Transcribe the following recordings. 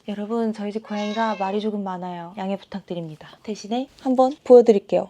여러분, 저희 집 고양이가 말이 조금 많아요. 양해 부탁드립니다. 대신에 한번 보여드릴게요.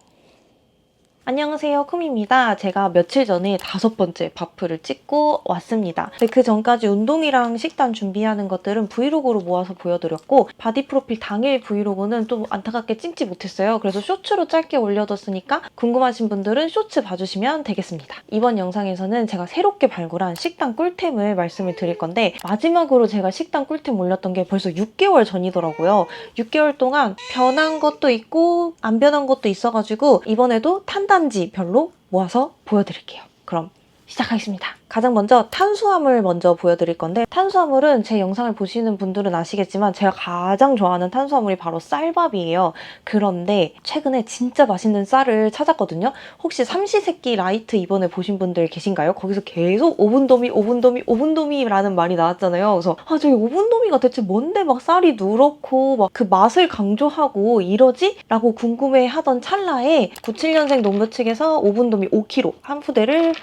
안녕하세요, 쿰입니다. 제가 며칠 전에 5번째 바프를 찍고 왔습니다. 근데 그 전까지 운동이랑 식단 준비하는 것들은 브이로그로 모아서 보여드렸고 바디 프로필 당일 브이로그는 또 안타깝게 찍지 못했어요. 그래서 쇼츠로 짧게 올려뒀으니까 궁금하신 분들은 쇼츠 봐주시면 되겠습니다. 이번 영상에서는 제가 새롭게 발굴한 식단 꿀템을 말씀을 드릴 건데 마지막으로 제가 식단 꿀템 올렸던 게 벌써 6개월 전이더라고요. 6개월 동안 변한 것도 있고 안 변한 것도 있어가지고 이번에도 탄단지별로 모아서 보여드릴게요. 그럼 시작하겠습니다. 가장 먼저 탄수화물 먼저 보여드릴 건데 탄수화물은 제 영상을 보시는 분들은 아시겠지만 제가 가장 좋아하는 탄수화물이 바로 쌀밥이에요. 그런데 최근에 진짜 맛있는 쌀을 찾았거든요. 혹시 삼시세끼 라이트 이번에 보신 분들 계신가요? 거기서 계속 오븐도미 오븐도미 오븐도미라는 말이 나왔잖아요. 그래서 저기 오븐도미가 대체 뭔데 막 쌀이 누렇고 막 그 맛을 강조하고 이러지? 라고 궁금해하던 찰나에 97년생 농부 측에서 오븐도미 5kg 한 푸대를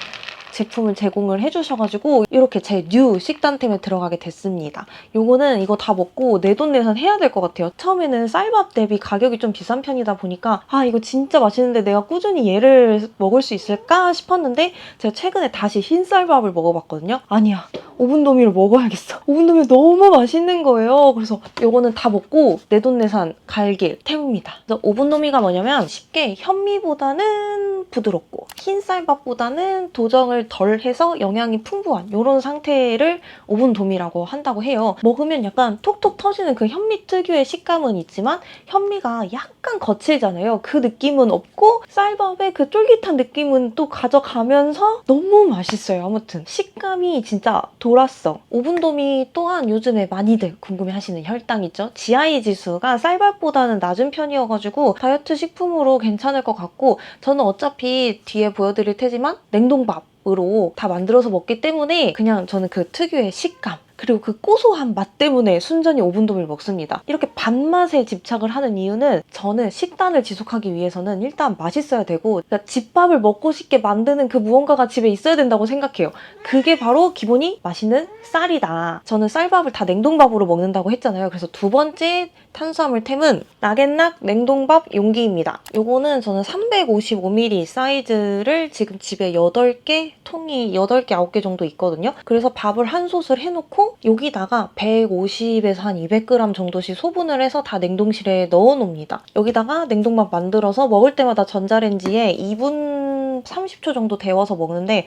제품을 제공을 해주셔가지고 이렇게 제 뉴 식단템에 들어가게 됐습니다. 요거는 이거 다 먹고 내돈내산 해야 될 것 같아요. 처음에는 쌀밥 대비 가격이 좀 비싼 편이다 보니까 이거 진짜 맛있는데 내가 꾸준히 얘를 먹을 수 있을까 싶었는데 제가 최근에 다시 흰쌀밥을 먹어봤거든요. 아니야, 오븐도미를 먹어야겠어. 오븐도미 너무 맛있는 거예요. 그래서 요거는 다 먹고 내돈내산 갈길 템입니다. 그래서 오븐도미가 뭐냐면 쉽게 현미보다는 부드럽고 흰쌀밥보다는 도정을 덜 해서 영양이 풍부한 이런 상태를 오븐도미라고 한다고 해요. 먹으면 약간 톡톡 터지는 그 현미 특유의 식감은 있지만 현미가 약간 거칠잖아요. 그 느낌은 없고 쌀밥의 그 쫄깃한 느낌은 또 가져가면서 너무 맛있어요. 아무튼 식감이 진짜 돌았어. 오븐도미 또한 요즘에 많이들 궁금해하시는 혈당 있죠? GI 지수가 쌀밥보다는 낮은 편이어가지고 다이어트 식품으로 괜찮을 것 같고 저는 어차피 뒤에 보여드릴 테지만 냉동밥으로 다 만들어서 먹기 때문에 그냥 저는 그 특유의 식감 그리고 그 고소한 맛 때문에 순전히 오븐도미를 먹습니다. 이렇게 밥맛에 집착을 하는 이유는 저는 식단을 지속하기 위해서는 일단 맛있어야 되고 그러니까 집밥을 먹고 싶게 만드는 그 무언가가 집에 있어야 된다고 생각해요. 그게 바로 기본이 맛있는 쌀이다. 저는 쌀밥을 다 냉동밥으로 먹는다고 했잖아요. 그래서 두 번째 탄수화물템은 나겐낙 냉동밥 용기입니다. 요거는 저는 355ml 사이즈를 지금 집에 8개, 통이 8개, 9개 정도 있거든요. 그래서 밥을 한 솥을 해놓고 여기다가 150에서 한 200g 정도씩 소분을 해서 다 냉동실에 넣어놓습니다. 여기다가 냉동밥 만들어서 먹을 때마다 전자레인지에 2분 30초 정도 데워서 먹는데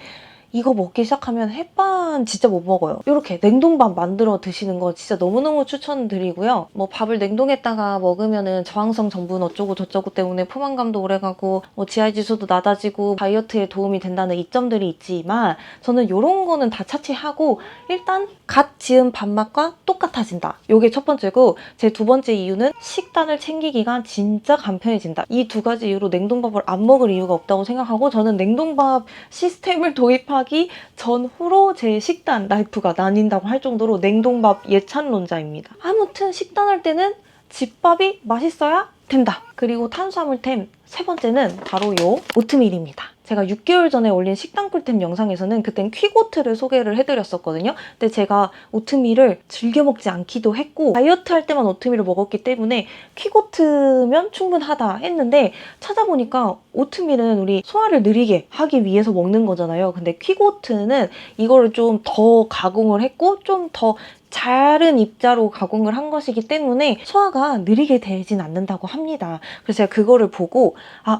이거 먹기 시작하면 햇반 진짜 못 먹어요. 이렇게 냉동밥 만들어 드시는 거 진짜 너무너무 추천드리고요. 뭐 밥을 냉동했다가 먹으면은 저항성 전분 어쩌고 저쩌고 때문에 포만감도 오래가고 뭐 GI 지수도 낮아지고 다이어트에 도움이 된다는 이점들이 있지만 저는 이런 거는 다 차치하고 일단 갓 지은 밥맛과 똑같아진다. 이게 첫 번째고 제 두 번째 이유는 식단을 챙기기가 진짜 간편해진다. 이 두 가지 이유로 냉동밥을 안 먹을 이유가 없다고 생각하고 저는 냉동밥 시스템을 도입하기 전후로 제 식단 라이프가 나뉜다고 할 정도로 냉동밥 예찬론자입니다. 아무튼 식단할 때는 집밥이 맛있어야 된다. 그리고 탄수화물템 세 번째는 바로 요 오트밀입니다. 제가 6개월 전에 올린 식단 꿀템 영상에서는 그땐 퀵오트를 소개를 해드렸었거든요. 근데 제가 오트밀을 즐겨 먹지 않기도 했고 다이어트 할 때만 오트밀을 먹었기 때문에 퀵오트면 충분하다 했는데 찾아보니까 오트밀은 우리 소화를 느리게 하기 위해서 먹는 거잖아요. 근데 퀵오트는 이거를 좀 더 가공을 했고 좀 더 자른 입자로 가공을 한 것이기 때문에 소화가 느리게 되진 않는다고 합니다. 그래서 제가 그거를 보고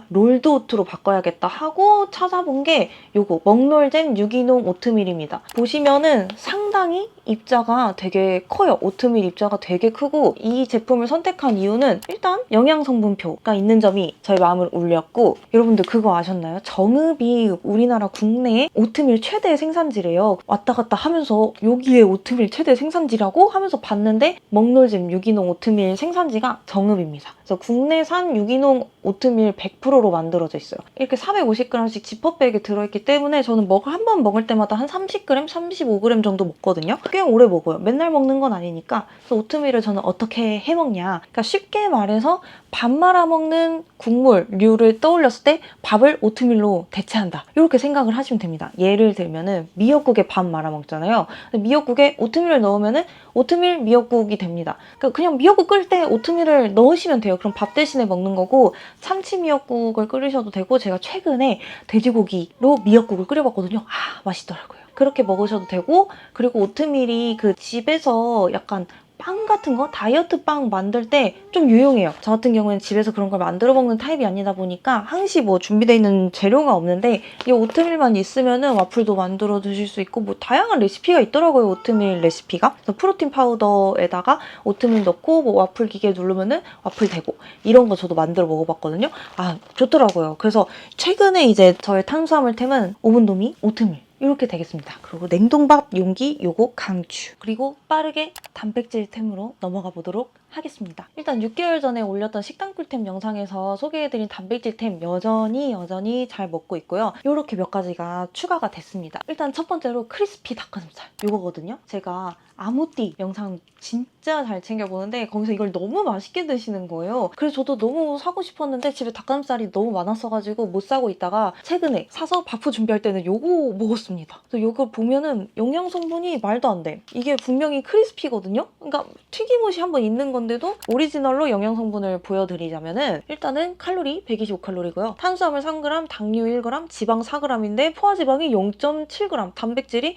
롤드오트로 바꿔야겠다 하고 찾아본 게 요거 먹놀잼 유기농 오트밀입니다. 보시면은 상당히 입자가 되게 커요. 오트밀 입자가 되게 크고 이 제품을 선택한 이유는 일단 영양성분표가 있는 점이 저희 마음을 울렸고 여러분들 그거 아셨나요? 정읍이 우리나라 국내 오트밀 최대 생산지래요. 왔다 갔다 하면서 여기에 오트밀 최대 생산지라고 하면서 봤는데 먹놀잼 유기농 오트밀 생산지가 정읍입니다. 그래서 국내산 유기농 오트밀 100%로 만들어져 있어요. 이렇게 450g씩 지퍼백에 들어있기 때문에 저는 한 번 먹을 때마다 한 30g, 35g 정도 먹거든요. 꽤 오래 먹어요. 맨날 먹는 건 아니니까. 그래서 오트밀을 저는 어떻게 해먹냐. 그러니까 쉽게 말해서 밥 말아 먹는 국물류를 떠올렸을 때 밥을 오트밀로 대체한다. 이렇게 생각을 하시면 됩니다. 예를 들면은 미역국에 밥 말아 먹잖아요. 근데 미역국에 오트밀을 넣으면 그러면은 오트밀 미역국이 됩니다. 그러니까 그냥 미역국 끓일 때 오트밀을 넣으시면 돼요. 그럼 밥 대신에 먹는 거고 참치 미역국을 끓이셔도 되고 제가 최근에 돼지고기로 미역국을 끓여봤거든요. 아, 맛있더라고요. 그렇게 먹으셔도 되고 그리고 오트밀이 그 집에서 약간 빵 같은 거? 다이어트 빵 만들 때 좀 유용해요. 저 같은 경우는 집에서 그런 걸 만들어 먹는 타입이 아니다 보니까 항시 뭐 준비되어 있는 재료가 없는데 이 오트밀만 있으면은 와플도 만들어 드실 수 있고 뭐 다양한 레시피가 있더라고요. 오트밀 레시피가. 그래서 프로틴 파우더에다가 오트밀 넣고 뭐 와플 기계 누르면은 와플 되고 이런 거 저도 만들어 먹어봤거든요. 아, 좋더라고요. 그래서 최근에 이제 저의 탄수화물템은 오븐도미, 오트밀 이렇게 되겠습니다. 그리고 냉동밥 용기 요거 강추. 그리고 빠르게 단백질템으로 넘어가 보도록 하겠습니다. 일단 6개월 전에 올렸던 식단 꿀템 영상에서 소개해드린 단백질템 여전히 잘 먹고 있고요. 이렇게 몇 가지가 추가가 됐습니다. 일단 첫 번째로 크리스피 닭가슴살 요거거든요. 제가 아무띠 영상 진짜 잘 챙겨보는데 거기서 이걸 너무 맛있게 드시는 거예요. 그래서 저도 너무 사고 싶었는데 집에 닭가슴살이 너무 많았어가지고 못 사고 있다가 최근에 사서 밥후 준비할 때는 요거 먹었습니다. 그래서 요거 보면은 영양 성분이 말도 안 돼. 이게 분명히 크리스피거든요. 그러니까 튀김옷이 한번 있는 건데도 오리지널로 영양 성분을 보여드리자면은 일단은 칼로리 125칼로리고요. 탄수화물 3g, 당류 1g, 지방 4g인데 포화지방이 0.7g, 단백질이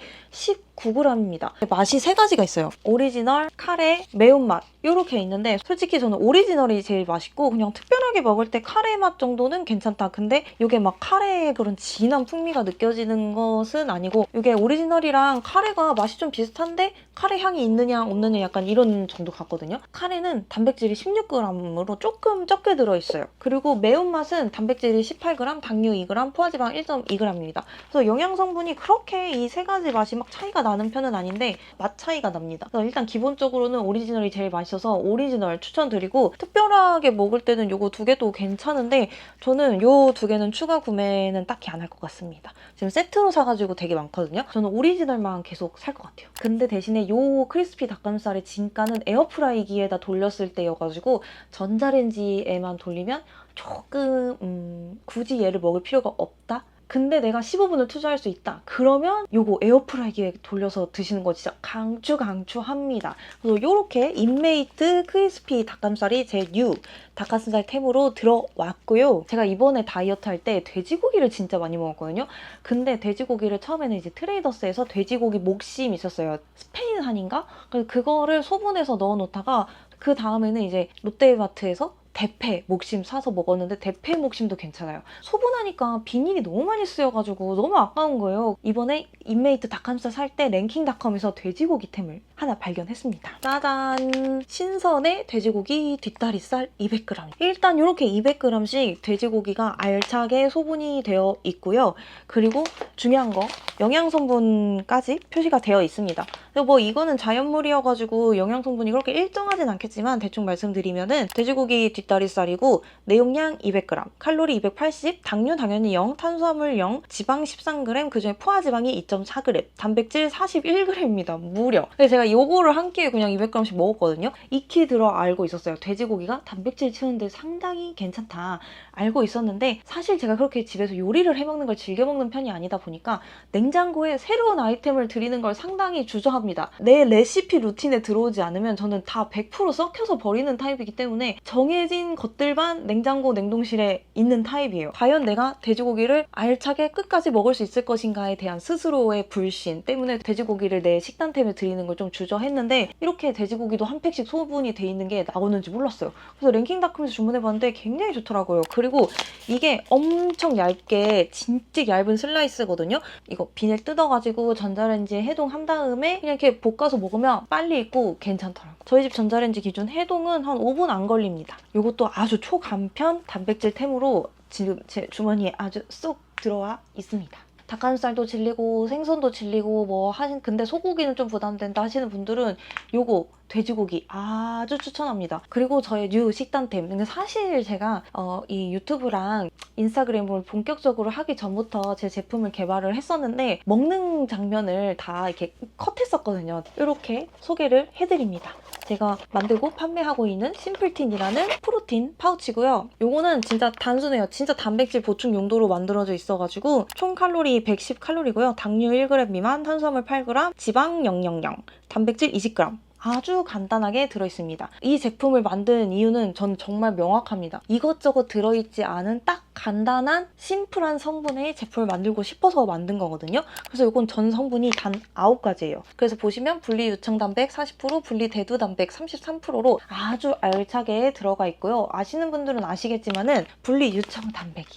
19g입니다. 맛이 세 가지가 있어요. 오리지널, 카레, 매운맛 이렇게 있는데 솔직히 저는 오리지널이 제일 맛있고 그냥 특별하게 먹을 때 카레 맛 정도는 괜찮다. 근데 이게 막 카레의 그런 진한 풍미가 느껴지는 것은 아니고 이게 오리지널이랑 카레가 맛이 좀 비슷한데 카레 향이 있느냐 없느냐 약간 이런 정도 같거든요. 카레는 단백질이 16g으로 조금 적게 들어있어요. 그리고 매운맛은 단백질이 18g, 당류 2g, 포화지방 1.2g입니다. 그래서 영양 성분이 그렇게 이 세 가지 맛이 막 차이가 나는 편은 아닌데 맛 차이가 납니다. 그래서 일단 기본적으로는 오리지널이 제일 맛있어서 오리지널 추천드리고 특별하게 먹을 때는 요거 두 개도 괜찮은데 저는 요 두 개는 추가 구매는 딱히 안 할 것 같습니다. 지금 세트로 사가지고 되게 많거든요. 저는 오리지널만 계속 살 것 같아요. 근데 대신에 요 크리스피 닭가슴살의 진가는 에어프라이기에다 돌렸을 때여가지고 전자레인지에만 돌리면 조금 굳이 얘를 먹을 필요가 없다? 근데 내가 15분을 투자할 수 있다. 그러면 요거 에어프라이기에 돌려서 드시는 거 진짜 강추합니다. 그래서 요렇게 인메이트 크리스피 닭가슴살이 제 뉴 닭가슴살 템으로 들어왔고요. 제가 이번에 다이어트 할 때 돼지고기를 진짜 많이 먹었거든요. 근데 돼지고기를 처음에는 이제 트레이더스에서 돼지고기 목심 있었어요. 스페인산인가? 그래서 그거를 소분해서 넣어놓다가 그 다음에는 이제 롯데마트에서 대패 목심 사서 먹었는데 대패 목심도 괜찮아요. 소분하니까 비닐이 너무 많이 쓰여가지고 너무 아까운 거예요. 이번에 인메이트 닭가슴살 살 때 랭킹닷컴에서 돼지고기템을 하나 발견했습니다. 짜잔! 신선의 돼지고기 뒷다리살 200g. 일단 이렇게 200g씩 돼지고기가 알차게 소분이 되어 있고요. 그리고 중요한 거 영양성분까지 표시가 되어 있습니다. 뭐 이거는 자연물이어가지고 영양성분이 그렇게 일정하진 않겠지만 대충 말씀드리면은 돼지고기 뒷다리살이고 내용량 200g, 칼로리 280, 당류 당연히 0, 탄수화물 0, 지방 13g, 그중에 포화지방이 2.4g, 단백질 41g입니다. 무려. 근데 제가 요거를 한 끼에 그냥 200g씩 먹었거든요. 익히 들어 알고 있었어요. 돼지고기가 단백질 채우는데 상당히 괜찮다. 알고 있었는데 사실 제가 그렇게 집에서 요리를 해먹는 걸 즐겨 먹는 편이 아니다 보니까 냉장고에 새로운 아이템을 들이는 걸 상당히 주저합니다. 내 레시피 루틴에 들어오지 않으면 저는 다 100% 썩혀서 버리는 타입이기 때문에 정해진 것들만 냉장고 냉동실에 있는 타입이에요. 과연 내가 돼지고기를 알차게 끝까지 먹을 수 있을 것인가에 대한 스스로의 불신 때문에 돼지고기를 내 식단템에 들이는 걸 좀 주저했는데 이렇게 돼지고기도 한 팩씩 소분이 돼 있는 게 나오는지 몰랐어요. 그래서 랭킹닷컴에서 주문해봤는데 굉장히 좋더라고요. 그리고 이게 엄청 얇게 진짜 얇은 슬라이스거든요. 이거 비닐 뜯어가지고 전자레인지에 해동한 다음에 그냥 이렇게 볶아서 먹으면 빨리 익고 괜찮더라고요. 저희 집 전자레인지 기준 해동은 한 5분 안 걸립니다. 이것도 아주 초간편 단백질템으로 지금 제 주머니에 아주 쏙 들어와 있습니다. 닭가슴살도 질리고 생선도 질리고 뭐 하신 근데 소고기는 좀 부담된다 하시는 분들은 요거 돼지고기 아주 추천합니다. 그리고 저의 뉴 식단템. 근데 사실 제가 이 유튜브랑 인스타그램을 본격적으로 하기 전부터 제 제품을 개발을 했었는데 먹는 장면을 다 이렇게 컷했었거든요. 이렇게 소개를 해드립니다. 제가 만들고 판매하고 있는 심플틴이라는 프로틴 파우치고요. 요거는 진짜 단순해요. 진짜 단백질 보충 용도로 만들어져 있어가지고 총 칼로리 110칼로리고요. 당류 1g 미만, 탄수화물 8g, 지방 000, 단백질 20g. 아주 간단하게 들어있습니다. 이 제품을 만든 이유는 전 정말 명확합니다. 이것저것 들어있지 않은 딱 간단한 심플한 성분의 제품을 만들고 싶어서 만든 거거든요. 그래서 이건 전 성분이 단 9가지예요. 그래서 보시면 분리 유청 단백 40%, 분리 대두 단백 33%로 아주 알차게 들어가 있고요. 아시는 분들은 아시겠지만은 분리 유청 단백이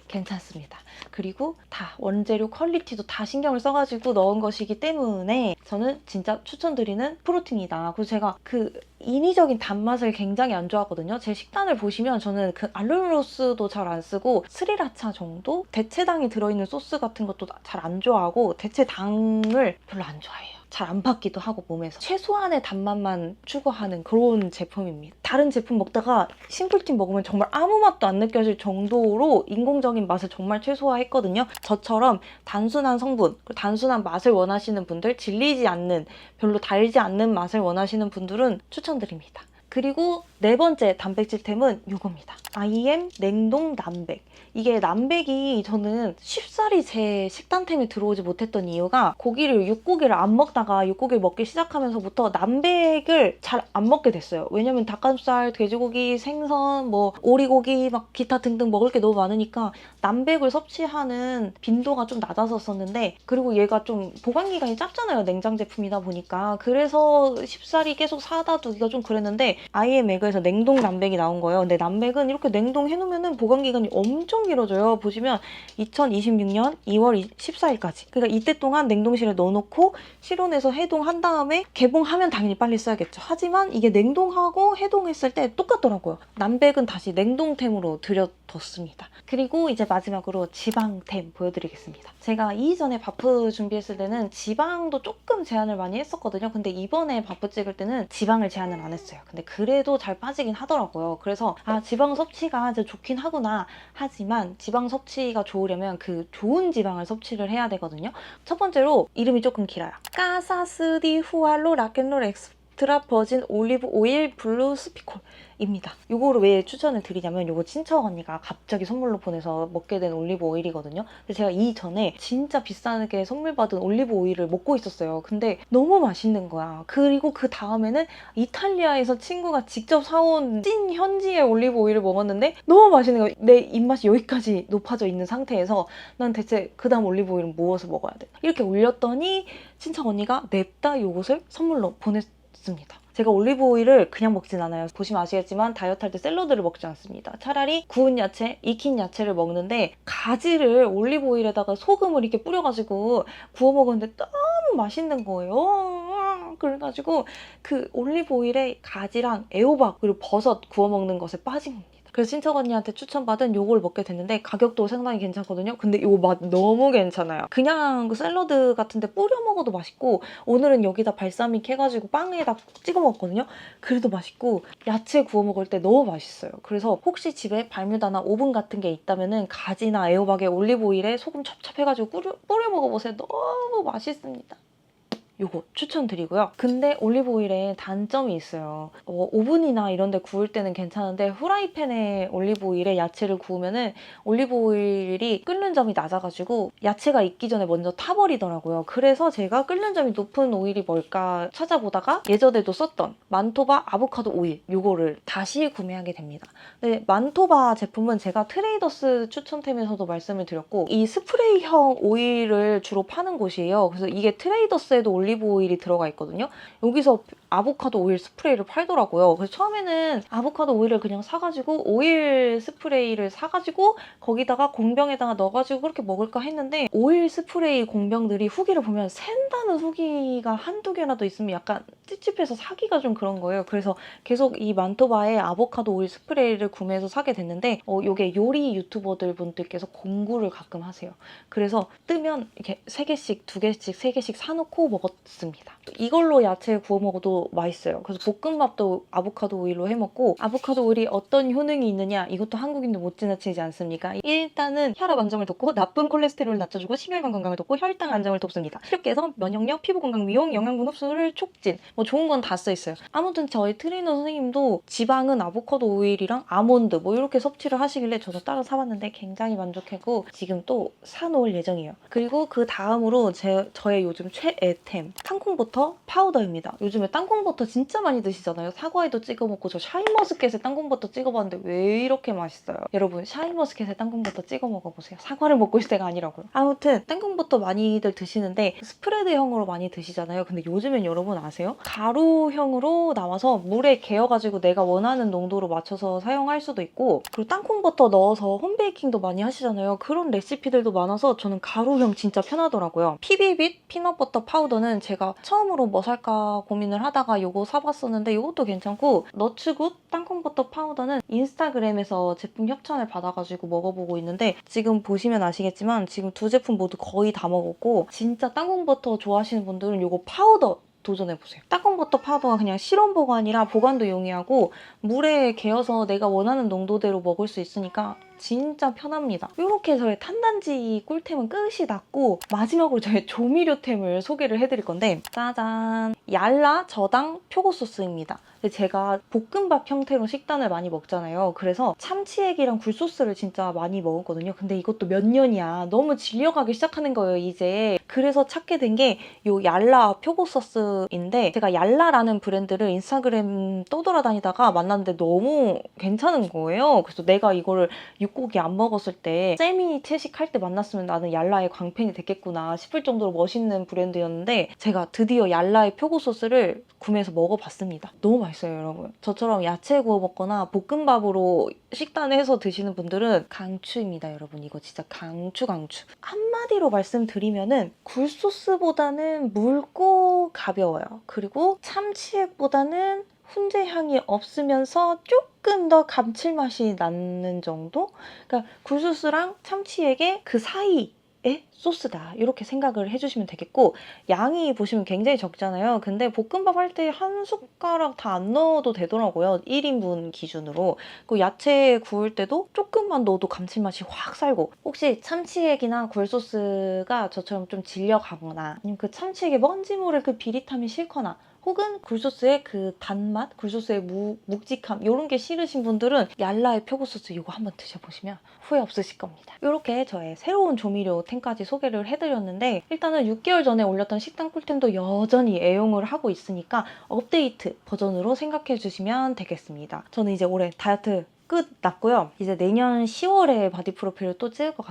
괜찮습니다. 그리고 다 원재료 퀄리티도 다 신경을 써가지고 넣은 것이기 때문에 저는 진짜 추천드리는 프로틴이다. 그래서 제가 그 인위적인 단맛을 굉장히 안 좋아하거든요. 제 식단을 보시면 저는 그 알룰로스도 잘 안 쓰고 스리라차 정도? 대체당이 들어있는 소스 같은 것도 잘 안 좋아하고 대체당을 별로 안 좋아해요. 잘 안 받기도 하고 몸에서 최소한의 단맛만 추구하는 그런 제품입니다. 다른 제품 먹다가 심플틴 먹으면 정말 아무 맛도 안 느껴질 정도로 인공적인 맛을 정말 최소화했거든요. 저처럼 단순한 성분, 단순한 맛을 원하시는 분들, 질리지 않는, 별로 달지 않는 맛을 원하시는 분들은 추천드립니다. 그리고 네 번째 단백질템은 이겁니다. IM 냉동 남백. 이게 남백이 저는 쉽사리 제 식단템에 들어오지 못했던 이유가 육고기를 안 먹다가 육고기를 먹기 시작하면서부터 남백을 잘 안 먹게 됐어요. 왜냐면 닭가슴살, 돼지고기, 생선, 뭐 오리고기 막 기타 등등 먹을 게 너무 많으니까 남백을 섭취하는 빈도가 좀 낮아졌었는데, 그리고 얘가 좀 보관기간이 짧잖아요. 냉장 제품이다 보니까. 그래서 쉽사리 계속 사다 두기가 좀 그랬는데 IM 에그에서 냉동 남백이 나온 거예요. 근데 남백은 이렇게 냉동해놓으면 보관기간이 엄청 길어져요. 보시면 2026년 2월 14일까지. 그러니까 이때 동안 냉동실에 넣어놓고 실온에서 해동한 다음에 개봉하면 당연히 빨리 써야겠죠. 하지만 이게 냉동하고 해동했을 때 똑같더라고요. 남백은 다시 냉동템으로 들여뒀습니다. 그리고 이제 마지막으로 지방템 보여드리겠습니다. 제가 이전에 바프 준비했을 때는 지방도 조금 제한을 많이 했었거든요. 근데 이번에 바프 찍을 때는 지방을 제한을 안 했어요. 근데 그래도 잘 빠지긴 하더라고요. 그래서 지방 섭취가 이제 좋긴 하구나. 하지만 지방 섭취가 좋으려면 그 좋은 지방을 섭취를 해야 되거든요. 첫 번째로 이름이 조금 길어요. 까사스디 후알로 락앤롤 엑스트라 버진 올리브 오일 블루 스피콜 입니다. 이거를 왜 추천을 드리냐면 이거 친척 언니가 갑자기 선물로 보내서 먹게 된 올리브 오일이거든요. 근데 제가 이전에 진짜 비싸게 선물 받은 올리브 오일을 먹고 있었어요. 근데 너무 맛있는 거야. 그리고 그 다음에는 이탈리아에서 친구가 직접 사온 찐 현지의 올리브 오일을 먹었는데 너무 맛있는 거야. 내 입맛이 여기까지 높아져 있는 상태에서 난 대체 그 다음 올리브 오일은 무엇을 먹어야 돼? 이렇게 올렸더니 친척 언니가 냅다 요것을 선물로 보냈습니다. 제가 올리브 오일을 그냥 먹진 않아요. 보시면 아시겠지만 다이어트 할 때 샐러드를 먹지 않습니다. 차라리 구운 야채, 익힌 야채를 먹는데 가지를 올리브 오일에다가 소금을 이렇게 뿌려가지고 구워 먹었는데 너무 맛있는 거예요. 그래가지고 그 올리브 오일에 가지랑 애호박 그리고 버섯 구워 먹는 것에 빠진 겁니다. 그래서 친척 언니한테 추천받은 요걸 먹게 됐는데 가격도 상당히 괜찮거든요. 근데 요 맛 너무 괜찮아요. 그냥 샐러드 같은데 뿌려 먹어도 맛있고, 오늘은 여기다 발사믹 해가지고 빵에다 찍어 먹었거든요. 그래도 맛있고 야채 구워 먹을 때 너무 맛있어요. 그래서 혹시 집에 발뮤다나 오븐 같은 게 있다면은 가지나 애호박에 올리브 오일에 소금 첩첩해가지고 뿌려 먹어보세요. 너무 맛있습니다. 요거 추천드리고요. 근데 올리브 오일에 단점이 있어요. 오븐이나 이런 데 구울 때는 괜찮은데 후라이팬에 올리브 오일에 야채를 구우면은 올리브 오일이 끓는 점이 낮아가지고 야채가 익기 전에 먼저 타버리더라고요. 그래서 제가 끓는 점이 높은 오일이 뭘까 찾아보다가 예전에도 썼던 만토바 아보카도 오일, 요거를 다시 구매하게 됩니다. 근데 만토바 제품은 제가 트레이더스 추천템에서도 말씀을 드렸고, 이 스프레이형 오일을 주로 파는 곳이에요. 그래서 이게 트레이더스에도 올리브 오일이 들어가 있거든요. 여기서 아보카도 오일 스프레이를 팔더라고요. 그래서 처음에는 아보카도 오일을 그냥 사가지고 오일 스프레이를 사가지고 거기다가 공병에다가 넣어가지고 그렇게 먹을까 했는데, 오일 스프레이 공병들이 후기를 보면 샌다는 후기가 한두 개라도 있으면 약간 찝찝해서 사기가 좀 그런 거예요. 그래서 계속 이 만토바의 아보카도 오일 스프레이를 구매해서 사게 됐는데, 요게 요리 유튜버들 분들께서 공구를 가끔 하세요. 그래서 뜨면 이렇게 3개씩, 2개씩, 3개씩 사놓고 먹었습니다. 이걸로 야채 구워 먹어도 볶음밥도 맛있어요. 그래서 볶음밥도 아보카도 오일로 해먹고, 아보카도 오일이 어떤 효능이 있느냐, 이것도 한국인도 못 지나치지 않습니까? 일단은 혈압 안정을 돕고 나쁜 콜레스테롤을 낮춰주고 심혈관 건강을 돕고 혈당 안정을 돕습니다. 체력개선, 면역력, 피부 건강 미용, 영양분 흡수를 촉진, 뭐 좋은 건 다 써있어요. 아무튼 저희 트레이너 선생님도 지방은 아보카도 오일이랑 아몬드 뭐 이렇게 섭취를 하시길래 저도 따로 사봤는데 굉장히 만족하고 지금 또 사놓을 예정이에요. 그리고 그 다음으로 저의 요즘 최애템 땅콩버터 파우더입니다. 요즘에 땅콩버터 진짜 많이 드시잖아요. 사과에도 찍어 먹고, 저 샤인머스켓에 땅콩버터 찍어봤는데 왜 이렇게 맛있어요? 여러분, 샤인머스켓에 땅콩버터 찍어 먹어보세요. 사과를 먹고 있을 때가 아니라고요. 아무튼 땅콩버터 많이들 드시는데 스프레드형으로 많이 드시잖아요. 근데 요즘엔 여러분 아세요? 가루형으로 나와서 물에 개어가지고 내가 원하는 농도로 맞춰서 사용할 수도 있고, 그리고 땅콩버터 넣어서 홈베이킹도 많이 하시잖아요. 그런 레시피들도 많아서 저는 가루형 진짜 편하더라고요. 피비빗 피넛버터 파우더는 제가 처음으로 뭐 살까 고민을 하다가 요거 사봤었는데 이것도 괜찮고, 너츠굿 땅콩버터 파우더는 인스타그램에서 제품 협찬을 받아가지고 먹어보고 있는데, 지금 보시면 아시겠지만 지금 두 제품 모두 거의 다 먹었고, 진짜 땅콩버터 좋아하시는 분들은 요거 파우더 도전해보세요. 땅콩버터 파우더가 그냥 실온 보관이라 보관도 용이하고 물에 개어서 내가 원하는 농도대로 먹을 수 있으니까 진짜 편합니다. 이렇게 저의 탄단지 꿀템은 끝이 났고, 마지막으로 저의 조미료템을 소개를 해드릴 건데, 짜잔! 얄라 저당 표고 소스입니다. 근데 제가 볶음밥 형태로 식단을 많이 먹잖아요. 그래서 참치액이랑 굴소스를 진짜 많이 먹었거든요. 근데 이것도 몇 년이야. 너무 질려가기 시작하는 거예요, 이제. 그래서 찾게 된 게 이 얄라 표고 소스인데, 제가 얄라라는 브랜드를 인스타그램 떠돌아다니다가 만났는데 너무 괜찮은 거예요. 그래서 내가 이거를 육고기 안 먹었을 때 세미 채식할 때 만났으면 나는 얄라의 광팬이 됐겠구나 싶을 정도로 멋있는 브랜드였는데, 제가 드디어 얄라의 표고 소스를 구매해서 먹어봤습니다. 너무 맛있어요, 여러분. 저처럼 야채 구워 먹거나 볶음밥으로 식단해서 드시는 분들은 강추입니다, 여러분. 이거 진짜 강추. 한마디로 말씀드리면은 굴소스보다는 묽고 가벼워요. 그리고 참치액보다는 훈제 향이 없으면서 조금 더 감칠맛이 나는 정도? 그러니까 굴소스랑 참치액의 그 사이의 소스다, 이렇게 생각을 해주시면 되겠고, 양이 보시면 굉장히 적잖아요. 근데 볶음밥 할 때 한 숟가락 다 안 넣어도 되더라고요. 1인분 기준으로. 그리고 야채 구울 때도 조금만 넣어도 감칠맛이 확 살고, 혹시 참치액이나 굴소스가 저처럼 좀 질려가거나, 아니면 그 참치액의 먼지 모를 그 비릿함이 싫거나, 혹은 굴소스의 그 단맛, 굴소스의 묵직함 이런 게 싫으신 분들은 얄라의 표고소스 이거 한번 드셔보시면 후회 없으실 겁니다. 이렇게 저의 새로운 조미료템까지 소개를 해드렸는데, 일단은 6개월 전에 올렸던 식단 꿀템도 여전히 애용을 하고 있으니까 업데이트 버전으로 생각해 주시면 되겠습니다. 저는 이제 올해 다이어트 끝났고요. 이제 내년 10월에 바디 프로필을 또 찍을 것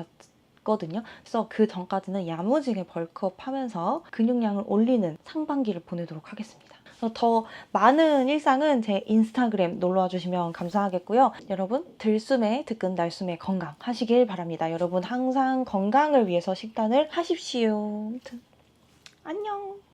같거든요. 그래서 그 전까지는 야무지게 벌크업 하면서 근육량을 올리는 상반기를 보내도록 하겠습니다. 더 많은 일상은 제 인스타그램 놀러와 주시면 감사하겠고요. 여러분, 들숨에 듣근 날숨에 건강 하시길 바랍니다. 여러분 항상 건강을 위해서 식단을 하십시오. 안녕!